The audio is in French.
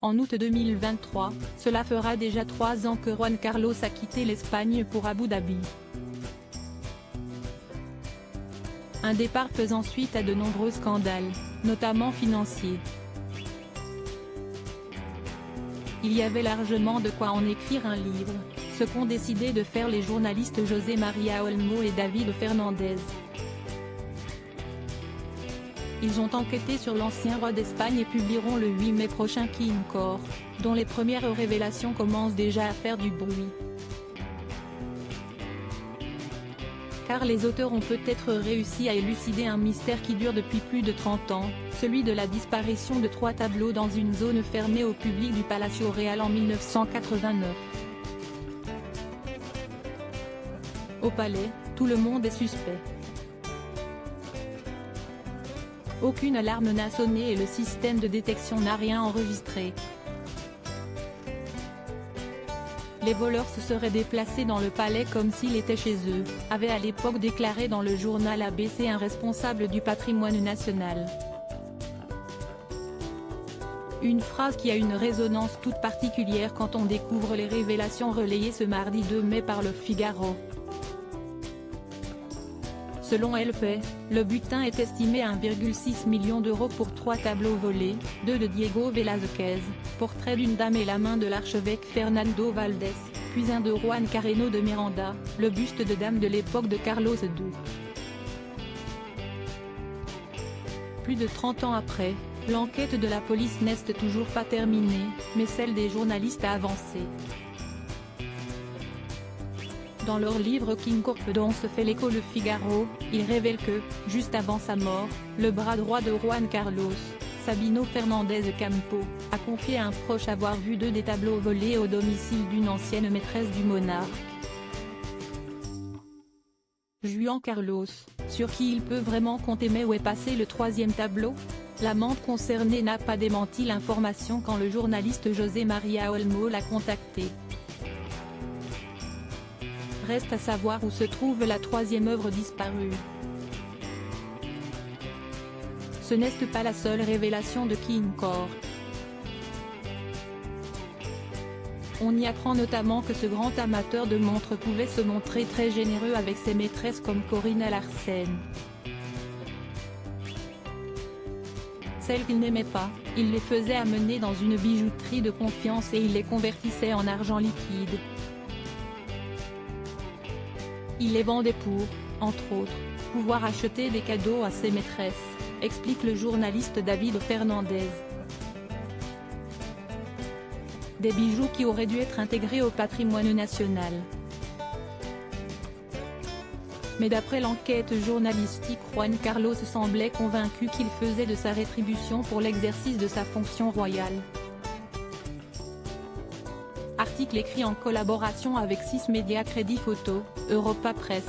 En août 2023, cela fera déjà 3 ans que Juan Carlos a quitté l'Espagne pour Abu Dhabi. Un départ faisant suite à de nombreux scandales, notamment financiers. Il y avait largement de quoi en écrire un livre, ce qu'ont décidé de faire les journalistes José María Olmo et David Fernandez. Ils ont enquêté sur l'ancien roi d'Espagne et publieront le 8 mai prochain King Cor, dont les premières révélations commencent déjà à faire du bruit. Car les auteurs ont peut-être réussi à élucider un mystère qui dure depuis plus de 30 ans, celui de la disparition de 3 tableaux dans une zone fermée au public du Palacio Real en 1989. Au palais, tout le monde est suspect. Aucune alarme n'a sonné et le système de détection n'a rien enregistré. Les voleurs se seraient déplacés dans le palais comme s'il était chez eux, avait à l'époque déclaré dans le journal ABC un responsable du patrimoine national. Une phrase qui a une résonance toute particulière quand on découvre les révélations relayées ce mardi 2 mai par Le Figaro. Selon LP, le butin est estimé à 1,6 million d'euros pour 3 tableaux volés, 2 de Diego Velázquez, portrait d'une dame et la main de l'archevêque Fernando Valdés, puis un de Juan Carreno de Miranda, le buste de dame de l'époque de Carlos II. Plus de 30 ans après, l'enquête de la police n'est toujours pas terminée, mais celle des journalistes a avancé. Dans leur livre King Cor dont se fait l'écho Le Figaro, ils révèlent que, juste avant sa mort, le bras droit de Juan Carlos, Sabino Fernández Campo, a confié à un proche avoir vu 2 des tableaux volés au domicile d'une ancienne maîtresse du monarque. Juan Carlos, sur qui il peut vraiment compter, mais où est passé le 3e tableau? L'amante concernée n'a pas démenti l'information quand le journaliste José María Olmo l'a contacté. Reste à savoir où se trouve la 3e œuvre disparue. Ce n'est pas la seule révélation de King Cor. On y apprend notamment que ce grand amateur de montres pouvait se montrer très généreux avec ses maîtresses comme Corinna Larsen. Celles qu'il n'aimait pas, il les faisait amener dans une bijouterie de confiance et il les convertissait en argent liquide. Il les vendait pour, entre autres, pouvoir acheter des cadeaux à ses maîtresses, explique le journaliste David Fernandez. Des bijoux qui auraient dû être intégrés au patrimoine national. Mais d'après l'enquête journalistique, Juan Carlos semblait convaincu qu'il faisait de sa rétribution pour l'exercice de sa fonction royale. Article écrit en collaboration avec 6 médias Crédit Photo, Europa Presse.